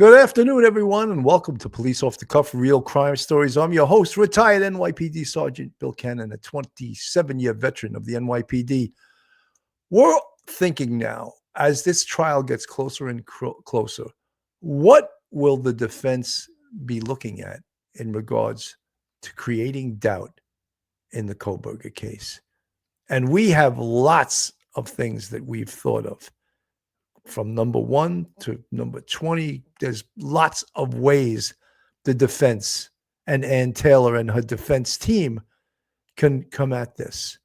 Good afternoon, everyone, and welcome to Police Off the Cuff Real Crime Stories. I'm your host, retired NYPD Sergeant Bill Cannon, a 27-year veteran of the NYPD. We're thinking now, as this trial gets closer and closer, what will the defense be looking at in regards to creating doubt in the Kohberger case? And we have lots of things that we've thought of. From number 1 to number 20, there's lots of ways the defense and Ann Taylor and her defense team can come at this.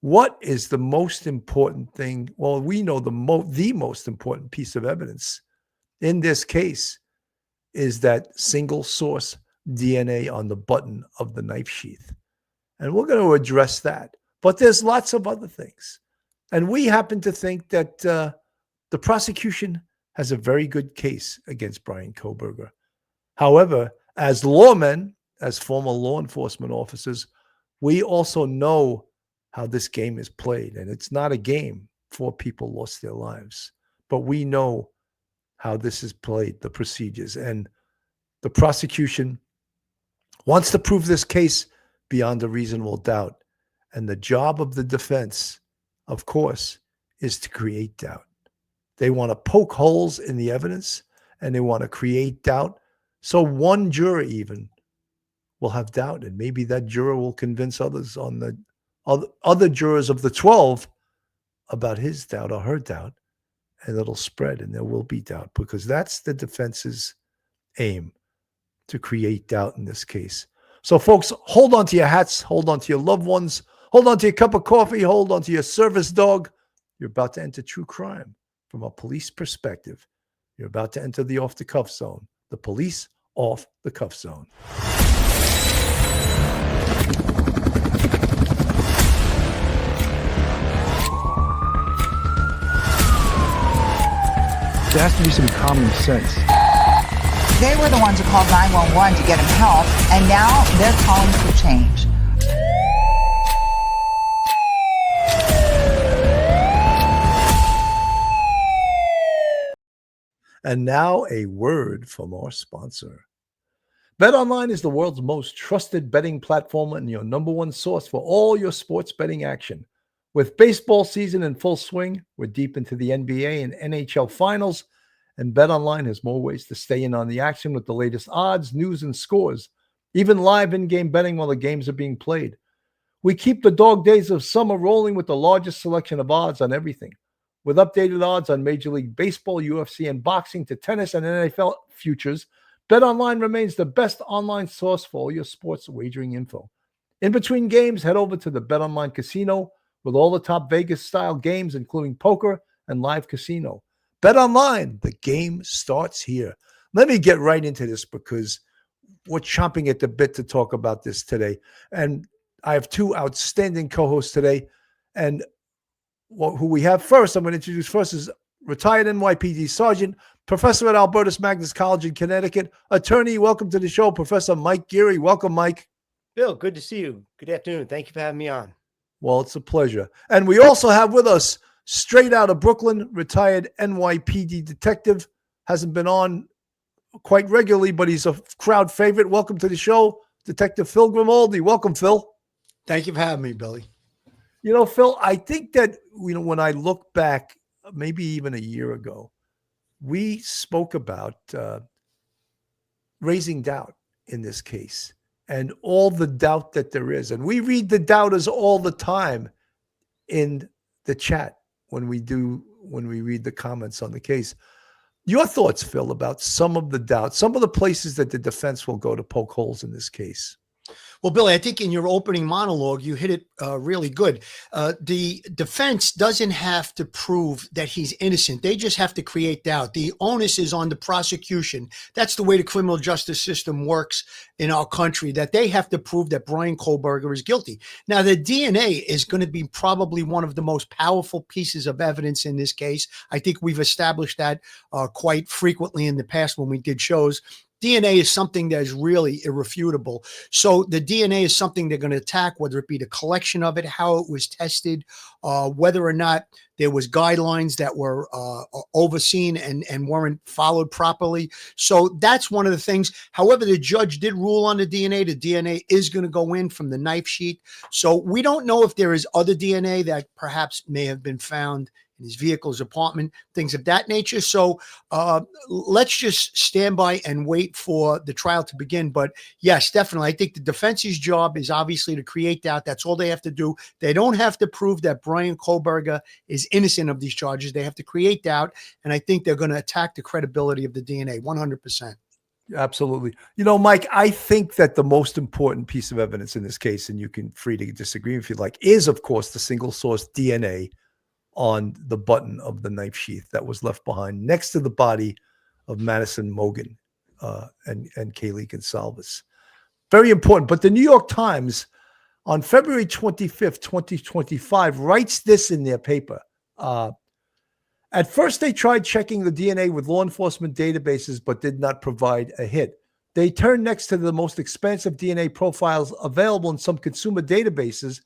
What is the most important thing? Well, we know the most important piece of evidence in this case is that single source DNA on the button of the knife sheath. And we're going to address that. But there's lots of other things. And we happen to think that the prosecution has a very good case against Bryan Kohberger. However, as lawmen, as former law enforcement officers, we also know how this game is played. And it's not a game. 4 people lost their lives. But we know how this is played, the procedures. And the prosecution wants to prove this case beyond a reasonable doubt. And the job of the defense, of course, is to create doubt. They want to poke holes in the evidence, and they want to create doubt. So one juror even will have doubt, and maybe that juror will convince others on the other jurors of the 12 about his doubt or her doubt, and it'll spread, and there will be doubt, because that's the defense's aim, to create doubt in this case. So folks, hold on to your hats, hold on to your loved ones, hold on to your cup of coffee, hold on to your service dog. You're about to enter true crime from a police perspective. You're about to enter the off-the-cuff zone, the police off-the-cuff zone. There has to be some common sense. They were the ones who called 911 to get him help, and now they're calling for change. And now a word from our sponsor. BetOnline is the world's most trusted betting platform and your number one source for all your sports betting action. With baseball season in full swing, we're deep into the NBA and NHL finals, and BetOnline has more ways to stay in on the action with the latest odds, news, and scores, even live in-game betting while the games are being played. We keep the dog days of summer rolling with the largest selection of odds on everything. With updated odds on Major League Baseball, UFC, and boxing to tennis and NFL futures, BetOnline remains the best online source for all your sports wagering info. In between games, head over to the BetOnline Casino with all the top Vegas-style games, including poker and live casino. BetOnline, the game starts here. Let me get right into this because we're chomping at the bit to talk about this today. And I have 2 outstanding co-hosts today. And who we have first, I'm going to introduce first, is retired NYPD Sergeant, professor at Albertus Magnus College in Connecticut, attorney. Welcome to the show, Professor Mike Geary. Welcome, Mike. Bill, good to see you. Good afternoon. Thank you for having me on. Well, it's a pleasure. And we also have with us, straight out of Brooklyn, retired NYPD detective. Hasn't been on quite regularly, but he's a crowd favorite. Welcome to the show, Detective Phil Grimaldi. Welcome, Phil. Thank you for having me, Billy. You know, Phil, I think that, when I look back, maybe even a year ago, we spoke about raising doubt in this case and all the doubt that there is. And we read the doubters all the time in the chat when we read the comments on the case. Your thoughts, Phil, about some of the doubts, some of the places that the defense will go to poke holes in this case? Well, Billy, I think in your opening monologue, you hit it really good. The defense doesn't have to prove that he's innocent. They just have to create doubt. The onus is on the prosecution. That's the way the criminal justice system works in our country, that they have to prove that Bryan Kohberger is guilty. Now, the DNA is going to be probably one of the most powerful pieces of evidence in this case. I think we've established that quite frequently in the past when we did shows. DNA is something that is really irrefutable. So the DNA is something they're going to attack, whether it be the collection of it, how it was tested, whether or not there was guidelines that were overseen and weren't followed properly. So that's one of the things. However, the judge did rule on the DNA. The DNA is going to go in from the knife sheath. So we don't know if there is other DNA that perhaps may have been found in his vehicle's apartment, things of that nature. So let's just stand by and wait for the trial to begin. But yes, definitely. I think the defense's job is obviously to create doubt. That's all they have to do. They don't have to prove that Bryan Kohberger is innocent of these charges. They have to create doubt. And I think they're going to attack the credibility of the DNA 100%. Absolutely. You know, Mike, I think that the most important piece of evidence in this case, and you can free to disagree if you like, is of course the single source DNA on the button of the knife sheath that was left behind next to the body of Madison Mogan and Kaylee Gonsalves. Very important. But the New York Times on February 25th, 2025 writes this in their paper. At first, they tried checking the DNA with law enforcement databases, but did not provide a hit. They turned next to the most expansive DNA profiles available in some consumer databases,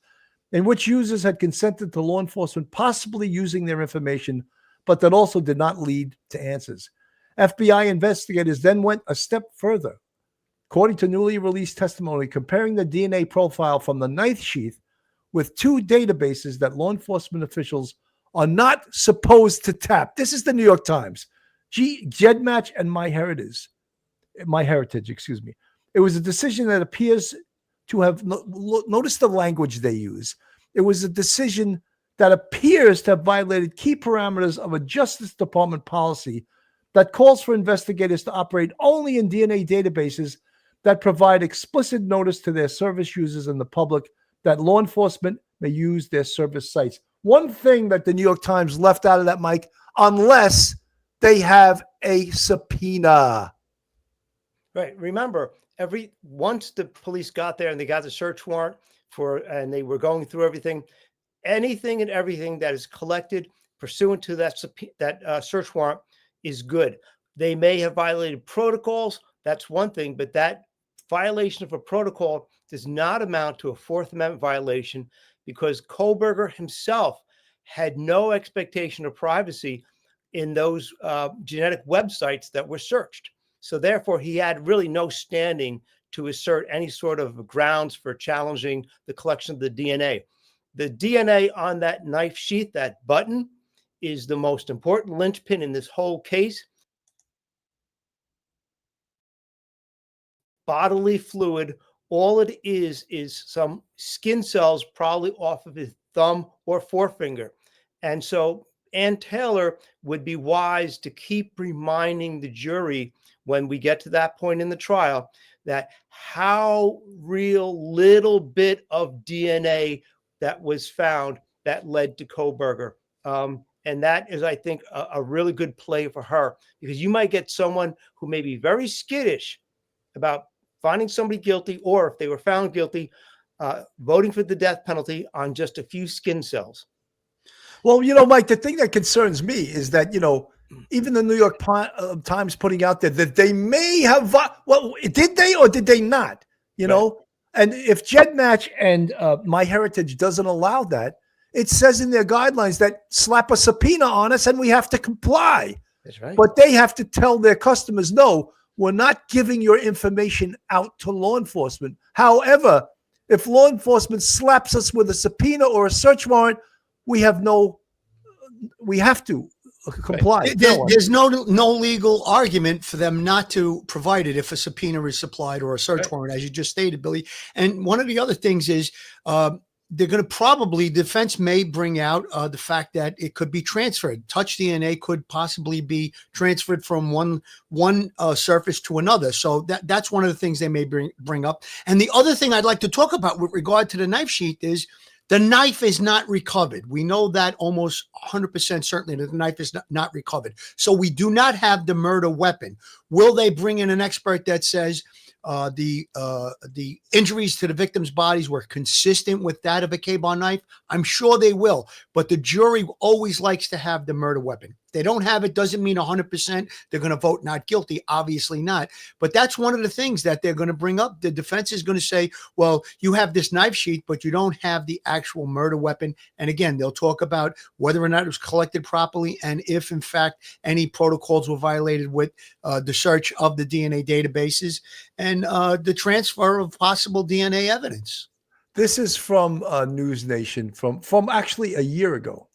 in which users had consented to law enforcement possibly using their information, but that also did not lead to answers. FBI investigators then went a step further. According to newly released testimony, comparing the DNA profile from the knife sheath with two databases that law enforcement officials are not supposed to tap. This is the New York Times. GEDmatch and MyHeritage, excuse me. It was a decision that appears to have, notice the language they use. It was a decision that appears to have violated key parameters of a Justice Department policy that calls for investigators to operate only in DNA databases that provide explicit notice to their service users and the public that law enforcement may use their service sites. One thing that the New York Times left out of that, Mike, unless they have a subpoena. Right. Remember, once the police got there and they got the search warrant and they were going through everything, anything and everything that is collected pursuant to that search warrant is good. They may have violated protocols. That's one thing, but that violation of a protocol does not amount to a Fourth Amendment violation, because Kohberger himself had no expectation of privacy in those genetic websites that were searched. So therefore, he had really no standing to assert any sort of grounds for challenging the collection of the DNA. The DNA on that knife sheath, that button, is the most important linchpin in this whole case. Bodily fluid. All it is some skin cells, probably off of his thumb or forefinger. And so Ann Taylor would be wise to keep reminding the jury when we get to that point in the trial that how real little bit of DNA that was found that led to Kohberger. And that is, I think, a really good play for her, because you might get someone who may be very skittish about finding somebody guilty, or if they were found guilty, voting for the death penalty on just a few skin cells. Well, you know, Mike, the thing that concerns me is that, you know, even the New York Times putting out there that they may have, well, did they or did they not? You know, and if GEDmatch and MyHeritage doesn't allow that, it says in their guidelines that slap a subpoena on us and we have to comply. That's right. But they have to tell their customers, no, we're not giving your information out to law enforcement. However, if law enforcement slaps us with a subpoena or a search warrant, we have to comply. There's no legal argument for them not to provide it if a subpoena is supplied or a search warrant, as you just stated, Billy. And one of the other things is they're going to probably, defense may bring out the fact that it could be transferred. Touch DNA could possibly be transferred from one surface to another. So that's one of the things they may bring up. And the other thing I'd like to talk about with regard to the knife sheath is the knife is not recovered. We know that almost 100% certainly that the knife is not recovered. So we do not have the murder weapon. Will they bring in an expert that says the injuries to the victim's bodies were consistent with that of a K-bar knife? I'm sure they will, but the jury always likes to have the murder weapon. They don't have it, doesn't mean 100% they're going to vote not guilty. Obviously not. But that's one of the things that they're going to bring up. The defense is going to say, well, you have this knife sheath, but you don't have the actual murder weapon. And again, they'll talk about whether or not it was collected properly and if, in fact, any protocols were violated with the search of the DNA databases and the transfer of possible DNA evidence. This is from News Nation from actually a year ago.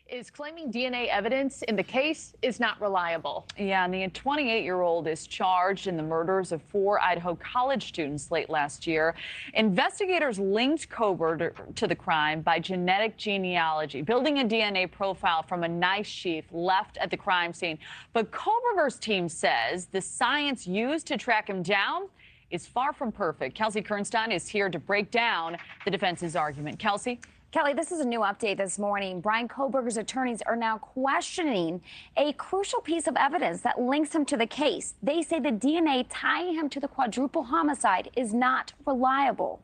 Is claiming DNA evidence in the case is not reliable. Yeah, and the 28-year-old is charged in the murders of 4 Idaho college students late last year. Investigators linked Kohberger to the crime by genetic genealogy, building a DNA profile from a knife sheath left at the crime scene. But Kohberger's team says the science used to track him down is far from perfect. Kelsey Kernstein is here to break down the defense's argument. Kelsey? Kelly, this is a new update this morning. Bryan Kohberger's attorneys are now questioning a crucial piece of evidence that links him to the case. They say the DNA tying him to the quadruple homicide is not reliable.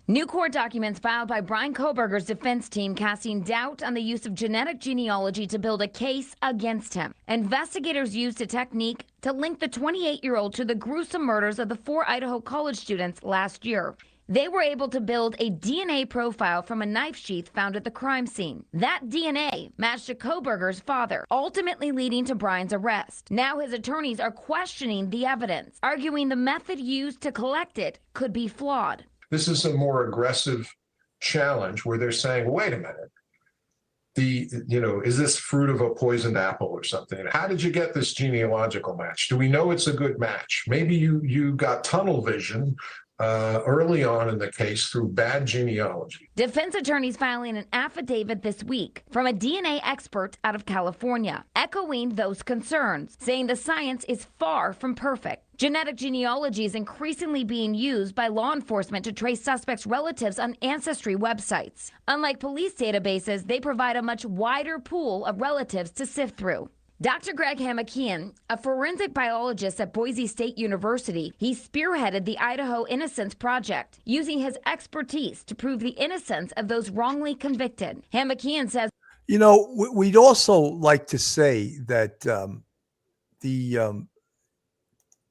New court documents filed by Bryan Kohberger's defense team casting doubt on the use of genetic genealogy to build a case against him. Investigators used a technique to link the 28-year-old to the gruesome murders of the 4 Idaho college students last year. They were able to build a DNA profile from a knife sheath found at the crime scene. That DNA matched to Kohberger's father, ultimately leading to Bryan's arrest. Now his attorneys are questioning the evidence, arguing the method used to collect it could be flawed. This is a more aggressive challenge where they're saying, wait a minute, is this fruit of a poisoned apple or something? And how did you get this genealogical match? Do we know it's a good match? Maybe you got tunnel vision early on in the case through bad genealogy. Defense attorneys filing an affidavit this week from a DNA expert out of California, echoing those concerns, saying the science is far from perfect. Genetic genealogy is increasingly being used by law enforcement to trace suspects' relatives on ancestry websites. Unlike police databases, they provide a much wider pool of relatives to sift through. Dr. Greg Hamakian, a forensic biologist at Boise State University, he spearheaded the Idaho Innocence Project, using his expertise to prove the innocence of those wrongly convicted. Hamakian says, we'd also like to say that the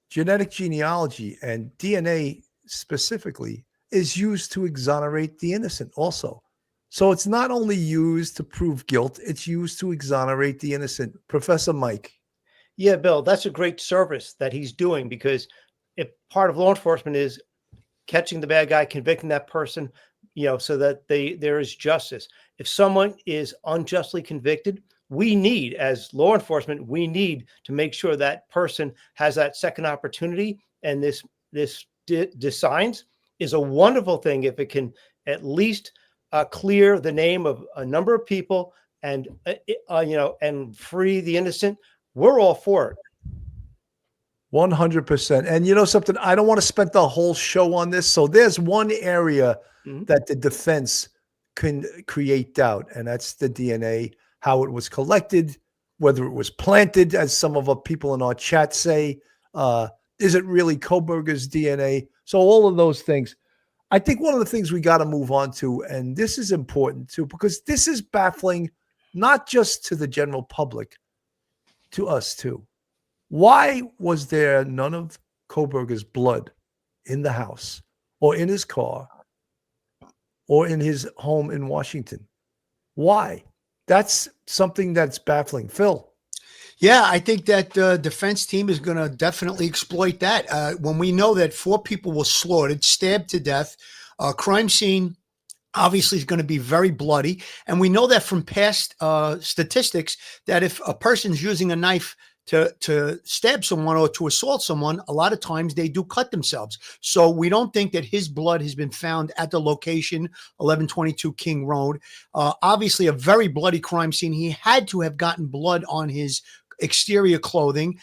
genetic genealogy and DNA specifically is used to exonerate the innocent also. So it's not only used to prove guilt, it's used to exonerate the innocent. Professor Mike. Yeah, Bill, that's a great service that he's doing, because if part of law enforcement is catching the bad guy, convicting that person, so that there is justice. If someone is unjustly convicted, we need, as law enforcement, we need to make sure that person has that second opportunity. And this signs is a wonderful thing if it can at least clear the name of a number of people and and free the innocent. We're all for it. 100%. And something, I don't want to spend the whole show on this. So there's one area that the defense can create doubt, and that's the DNA, how it was collected, whether it was planted, as some of our people in our chat say. Is it really Kohberger's DNA? So all of those things. I think one of the things we got to move on to, and this is important too, because this is baffling, not just to the general public, to us too. Why was there none of Kohberger's blood in the house or in his car or in his home in Washington? Why? That's something that's baffling. Phil. Yeah, I think that the defense team is going to definitely exploit that. When we know that 4 people were slaughtered, stabbed to death, crime scene obviously is going to be very bloody. And we know that from past statistics that if a person's using a knife to stab someone or to assault someone, a lot of times they do cut themselves. So we don't think that his blood has been found at the location, 1122 King Road. Obviously a very bloody crime scene. He had to have gotten blood on his exterior clothing.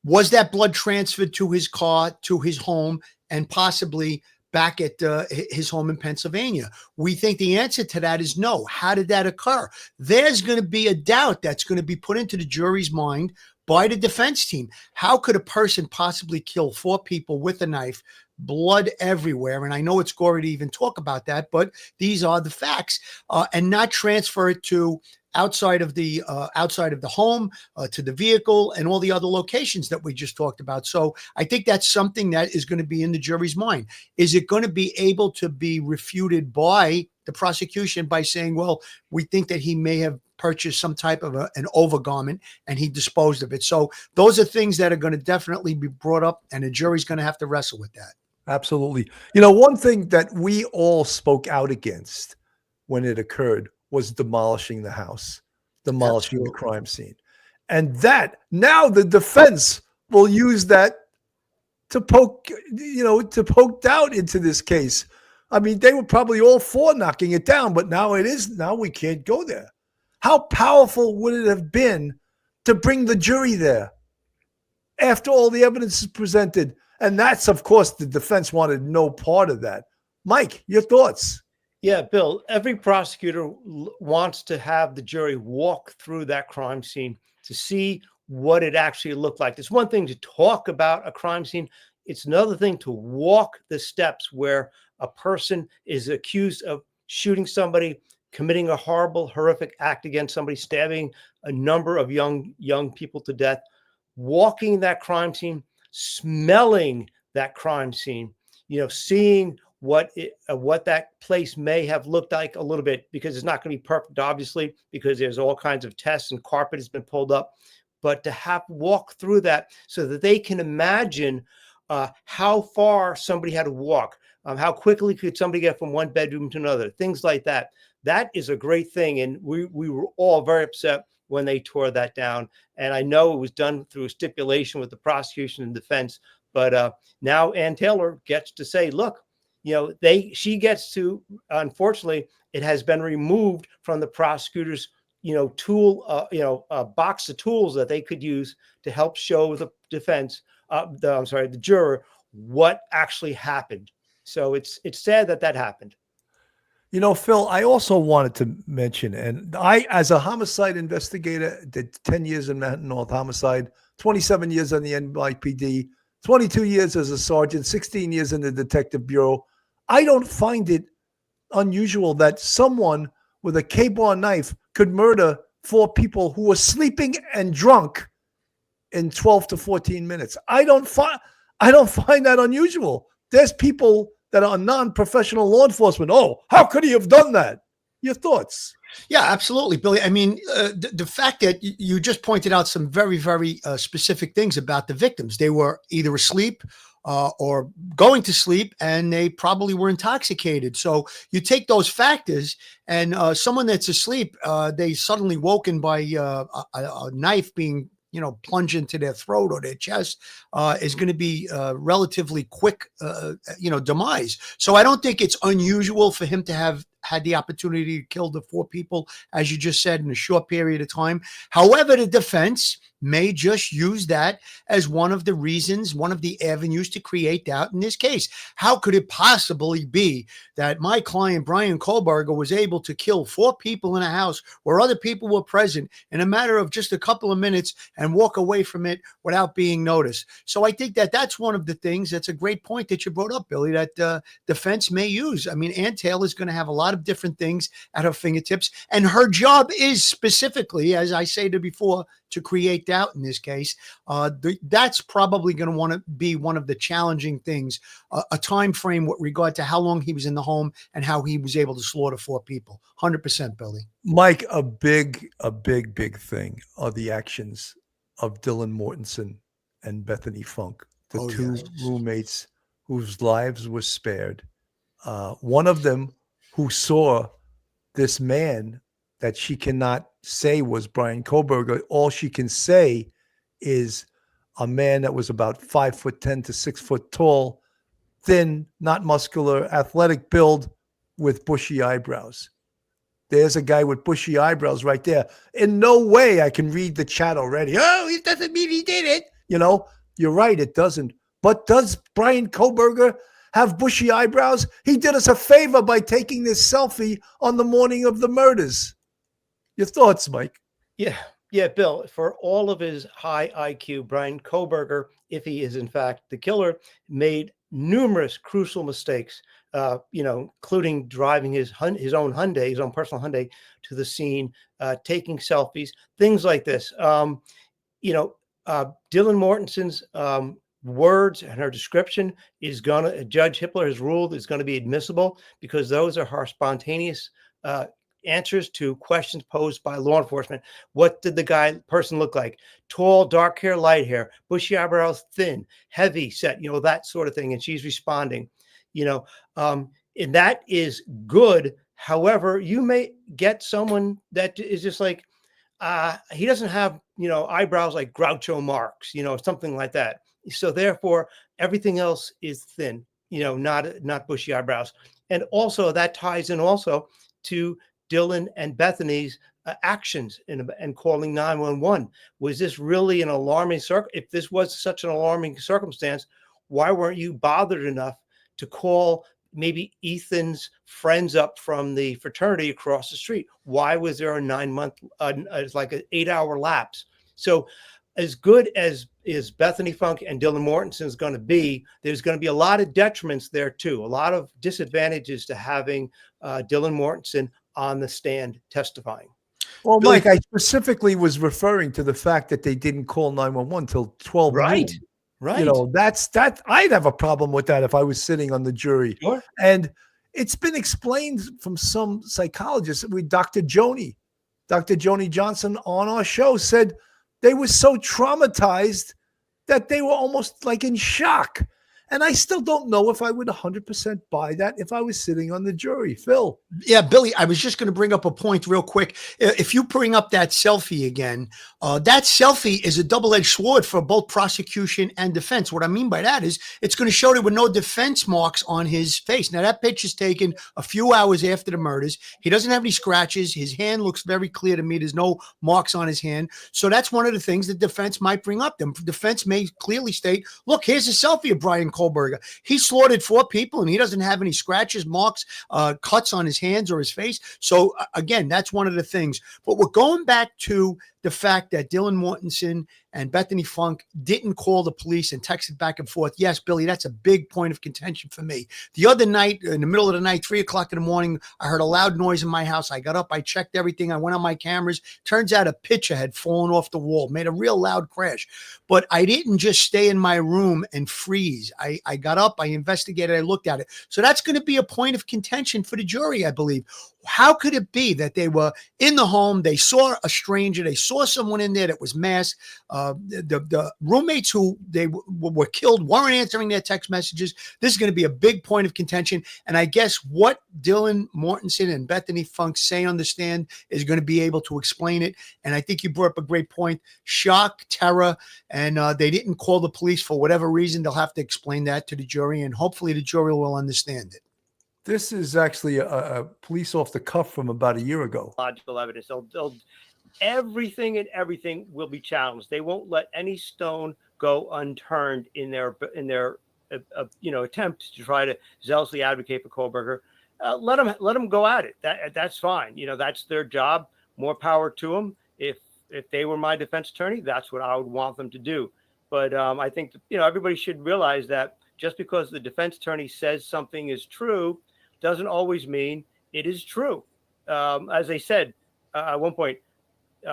Was that blood transferred to his car, to his home, and possibly back at his home in Pennsylvania? We think the answer to that is no. How did that occur? There's going to be a doubt that's going to be put into the jury's mind by the defense team. How could a person possibly kill 4 people with a knife, blood everywhere? And I know it's gory to even talk about that, but these are the facts, and not transfer it to outside of the home, to the vehicle, and all the other locations that we just talked about. So I think that's something that is going to be in the jury's mind. Is it going to be able to be refuted by the prosecution by saying, well, we think that he may have purchased some type of an overgarment and he disposed of it. So those are things that are going to definitely be brought up, and the jury's going to have to wrestle with that. Absolutely. You know, one thing that we all spoke out against when it occurred was demolishing the house, demolishing the crime scene. And that now the defense will use that to poke doubt into this case. I mean, they were probably all for knocking it down, but now we can't go there. How powerful would it have been to bring the jury there after all the evidence is presented? And that's, of course, the defense wanted no part of that. Mike, your thoughts? Yeah, Bill, every prosecutor wants to have the jury walk through that crime scene to see what it actually looked like. It's one thing to talk about a crime scene. It's another thing to walk the steps where a person is accused of shooting somebody, committing a horrible, horrific act against somebody, stabbing a number of young people to death, walking that crime scene, smelling that crime scene, seeing what that place may have looked like a little bit, because it's not going to be perfect, obviously, because there's all kinds of tests and carpet has been pulled up, but to walk through that so that they can imagine how far somebody had to walk, how quickly could somebody get from one bedroom to another, things like that. That is a great thing. And we were all very upset when they tore that down. And I know it was done through a stipulation with the prosecution and defense, but now Ann Taylor gets to say, look, she gets to, unfortunately, it has been removed from the prosecutor's, box of tools that they could use to help show the defense, the juror, what actually happened. So it's sad that happened. Phil, I also wanted to mention, and I, as a homicide investigator, did 10 years in Manhattan North homicide, 27 years on the NYPD, 22 years as a sergeant, 16 years in the detective bureau. I don't find it unusual that someone with a K-bar knife could murder 4 people who were sleeping and drunk in 12 to 14 minutes. I don't find that unusual. There's people that are non-professional law enforcement. Oh, how could he have done that? Your thoughts? Yeah, absolutely, Billy. I mean, the fact that you just pointed out some very, very specific things about the victims. They were either asleep or going to sleep, and they probably were intoxicated. So you take those factors, and someone that's asleep, they suddenly woken by a knife being plunge into their throat or their chest, is going to be relatively quick, demise. So I don't think it's unusual for him to have had the opportunity to kill the 4 people, as you just said, in a short period of time. However, the defense may just use that as one of the reasons, one of the avenues to create doubt in this case. How could it possibly be that my client, Bryan Kohberger, was able to kill 4 people in a house where other people were present in a matter of just a couple of minutes and walk away from it without being noticed? So I think that that's one of the things, that's a great point that you brought up, Billy, that defense may use. I mean, Ann Taylor is going to have a lot of different things at her fingertips, and her job is specifically, as I said before, to create doubt in this case. That's probably going to want to be one of the challenging things, a time frame with regard to how long he was in the home and how he was able to slaughter 4 people. 100%, Billy. Mike, a big thing are the actions of Dylan Mortensen and Bethany Funk, the 2 roommates whose lives were spared. One of them who saw this man that she cannot say was Bryan Kohberger. All she can say is a man that was about 5'10" to 6 foot tall, thin, not muscular, athletic build with bushy eyebrows. There's a guy with bushy eyebrows right there. In no way I can read the chat already. Oh, it doesn't mean he did it. You're right, it doesn't. But does Bryan Kohberger have bushy eyebrows? He did us a favor by taking this selfie on the morning of the murders. Your thoughts, Mike? Yeah, Bill, for all of his high IQ, Bryan Kohberger, if he is in fact the killer, made numerous crucial mistakes including driving his own Hyundai, his own personal Hyundai, to the scene, taking selfies, things like this. Dylan Mortensen's words and her description Judge Hippler has ruled is going to be admissible because those are her spontaneous answers to questions posed by law enforcement. What did the person look like? Tall, dark hair, light hair, bushy eyebrows, thin, heavy set, that sort of thing. And she's responding, and that is good. However, you may get someone that is just like, he doesn't have, eyebrows like Groucho Marx, something like that. So therefore, everything else is thin, not bushy eyebrows. And also that ties in also to Dylan and Bethany's actions and calling 911. Was this really an alarming if this was such an alarming circumstance, why weren't you bothered enough to call maybe Ethan's friends up from the fraternity across the street? Why was there a 9-month, like an 8-hour lapse? So as good as Bethany Funk and Dylan Mortensen is going to be, there's going to be a lot of detriments there too, a lot of disadvantages to having Dylan Mortensen on the stand testifying. Well, Mike, I specifically was referring to the fact that they didn't call 911 till 12 noon. Right. That I'd have a problem with that if I was sitting on the jury. Sure. And it's been explained from some psychologists. Dr. Joni Johnson on our show said they were so traumatized that they were almost like in shock. And I still don't know if I would 100% buy that if I was sitting on the jury. Phil. Yeah, Billy, I was just going to bring up a point real quick. If you bring up that selfie again, that selfie is a double-edged sword for both prosecution and defense. What I mean by that is it's going to show there were no defense marks on his face. Now, that picture is taken a few hours after the murders. He doesn't have any scratches. His hand looks very clear to me. There's no marks on his hand. So that's one of the things the defense might bring up. The defense may clearly state, look, here's a selfie of Bryan Kohberger. He slaughtered 4 people and he doesn't have any scratches, marks, cuts on his hands or his face. So again, that's one of the things. But we're going back to the fact that Dylan Mortensen and Bethany Funk didn't call the police and texted back and forth. Yes, Billy, that's a big point of contention for me. The other night, in the middle of the night, 3 o'clock in the morning, I heard a loud noise in my house. I got up, I checked everything. I went on my cameras. Turns out a picture had fallen off the wall, made a real loud crash. But I didn't just stay in my room and freeze. I got up, I investigated, I looked at it. So that's going to be a point of contention for the jury, I believe. How could it be that they were in the home, they saw a stranger, they saw someone in there that was masked, the roommates who were killed weren't answering their text messages? This is going to be a big point of contention. And I guess what Dylan Mortensen and Bethany Funk say on the stand is going to be able to explain it. And I think you brought up a great point. Shock, terror, and they didn't call the police for whatever reason. They'll have to explain that to the jury, and hopefully the jury will understand it. This is actually a police off the cuff from about a year ago. Logical evidence. Everything will be challenged. They won't let any stone go unturned in their attempt to try to zealously advocate for Kohberger. Let them go at it. That's fine. That's their job. More power to them. If they were my defense attorney, that's what I would want them to do. But I think everybody should realize that just because the defense attorney says something is true doesn't always mean it is true. As I said at one point,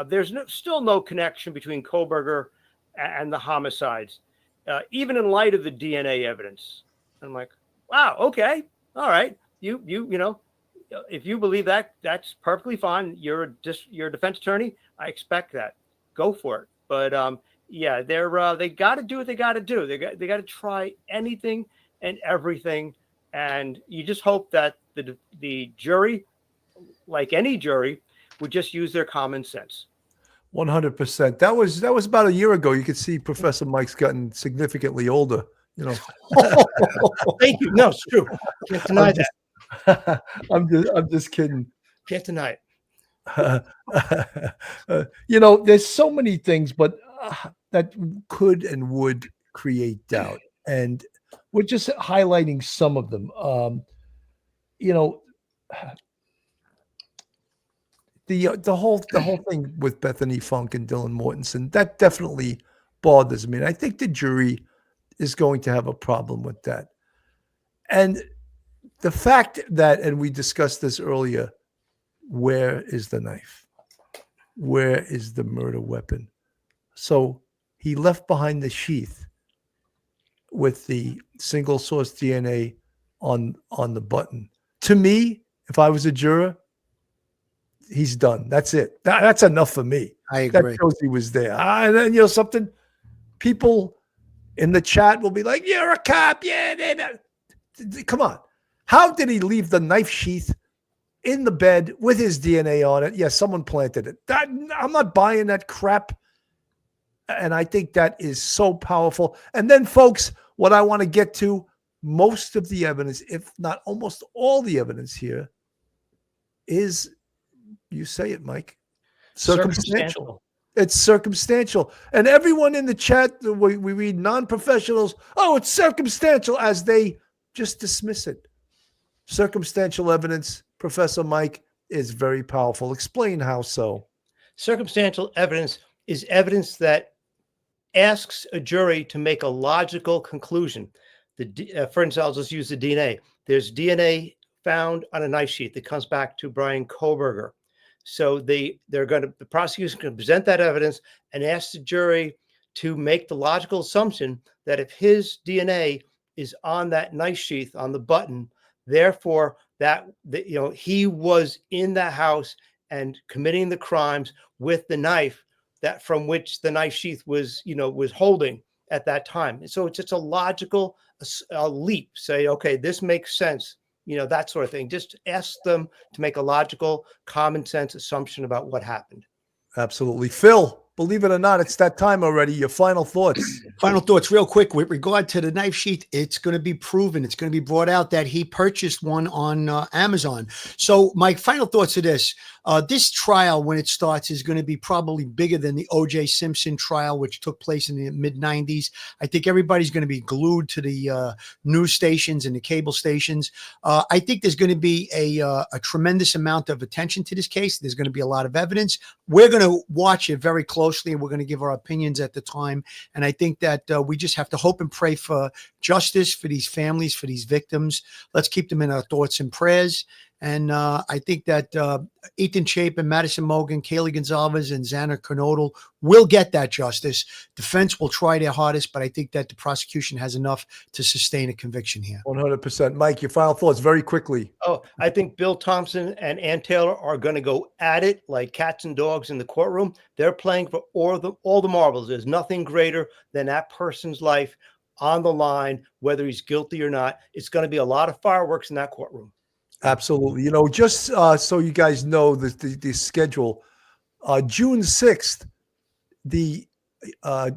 there's still no connection between Kohberger and the homicides, even in light of the DNA evidence. I'm like, wow, okay, all right. You if you believe that, that's perfectly fine. You're a defense attorney. I expect that. Go for it. But yeah, they got to do what they got to do. They got to try anything and everything. And you just hope that the jury, like any jury, would just use their common sense. 100%. That was about a year ago. You could see Professor Mike's gotten significantly older. Thank you. No, it's true. Can't deny that. I'm just kidding. Can't deny it. There's so many things, but that could and would create doubt, and we're just highlighting some of them. The whole thing with Bethany Funk and Dylan Mortensen, that definitely bothers me. And I think the jury is going to have a problem with that. And the fact that, and we discussed this earlier, where is the knife? Where is the murder weapon? So he left behind the sheath with the single source DNA on the button. To me, if I was a juror, he's done. That's it. That's enough for me. I agree. That shows he was there. And then, you know, something, people in the chat will be like, you're a cop. Yeah. Come on. How did he leave the knife sheath in the bed with his DNA on it? Yes, someone planted it. I'm not buying that crap. And I think that is so powerful. And then, folks, what I want to get to, most of the evidence, if not almost all the evidence here, is, you say it, Mike, circumstantial. It's circumstantial. And everyone in the chat, we read non-professionals, oh, it's circumstantial, as they just dismiss it. Circumstantial evidence, Professor Mike, is very powerful. Explain how so. Circumstantial evidence is evidence that asks a jury to make a logical conclusion. For instance, I'll just use the DNA. There's DNA found on a knife sheath that comes back to Bryan Kohberger. So the prosecution can present that evidence and ask the jury to make the logical assumption that if his DNA is on that knife sheath, on the button, therefore he was in the house and committing the crimes with the knife that from which the knife sheath was holding at that time. So it's just a logical leap. Say, okay, this makes sense. That sort of thing. Just ask them to make a logical, common sense assumption about what happened. Absolutely. Phil, believe it or not, it's that time already. Your final thoughts. Final thoughts real quick. With regard to the knife sheath, it's going to be proven. It's going to be brought out that he purchased one on Amazon. So my final thoughts are this. This trial, when it starts, is going to be probably bigger than the O.J. Simpson trial, which took place in the mid-90s. I think everybody's going to be glued to the news stations and the cable stations. I think there's going to be a tremendous amount of attention to this case. There's going to be a lot of evidence. We're going to watch it very closely, and we're going to give our opinions at the time. And I think that we just have to hope and pray for justice for these families, for these victims. Let's keep them in our thoughts and prayers. And I think that Ethan Chapin, Madison Mogan, Kaylee Gonzalez, and Xana Kernodle will get that justice. Defense will try their hardest, but I think that the prosecution has enough to sustain a conviction here. 100%. Mike, your final thoughts very quickly. Oh, I think Bill Thompson and Ann Taylor are going to go at it like cats and dogs in the courtroom. They're playing for all the marbles. There's nothing greater than that person's life on the line, whether he's guilty or not. It's going to be a lot of fireworks in that courtroom. Absolutely. Just so you guys know the schedule, June 6th, the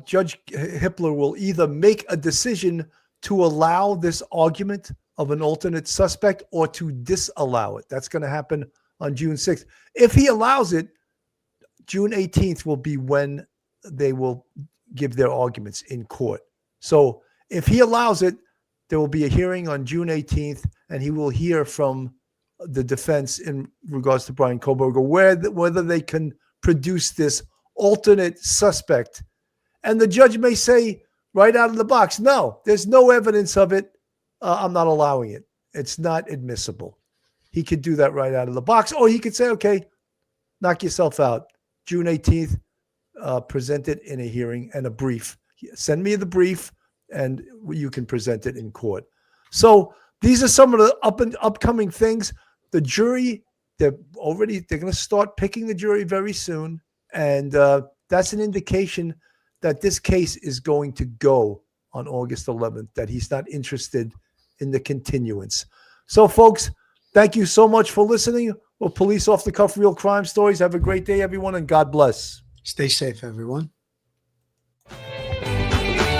Judge Hippler will either make a decision to allow this argument of an alternate suspect or to disallow it. That's going to happen on June 6th. If he allows it, June 18th will be when they will give their arguments in court. So if he allows it, there will be a hearing on June 18th, and he will hear from the defense in regards to Bryan Kohberger, whether they can produce this alternate suspect. And the judge may say right out of the box, no, there's no evidence of it. I'm not allowing it. It's not admissible. He could do that right out of the box. Or he could say, okay, knock yourself out. June 18th, present it in a hearing and a brief. Send me the brief, and you can present it in court. So these are some of the upcoming things. The jury, they're going to start picking the jury very soon. And that's an indication that this case is going to go on August 11th, that he's not interested in the continuance. So, folks, thank you so much for listening. We're Police Off the Cuff Real Crime Stories. Have a great day, everyone, and God bless. Stay safe, everyone.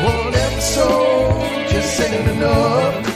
One episode just ain't enough.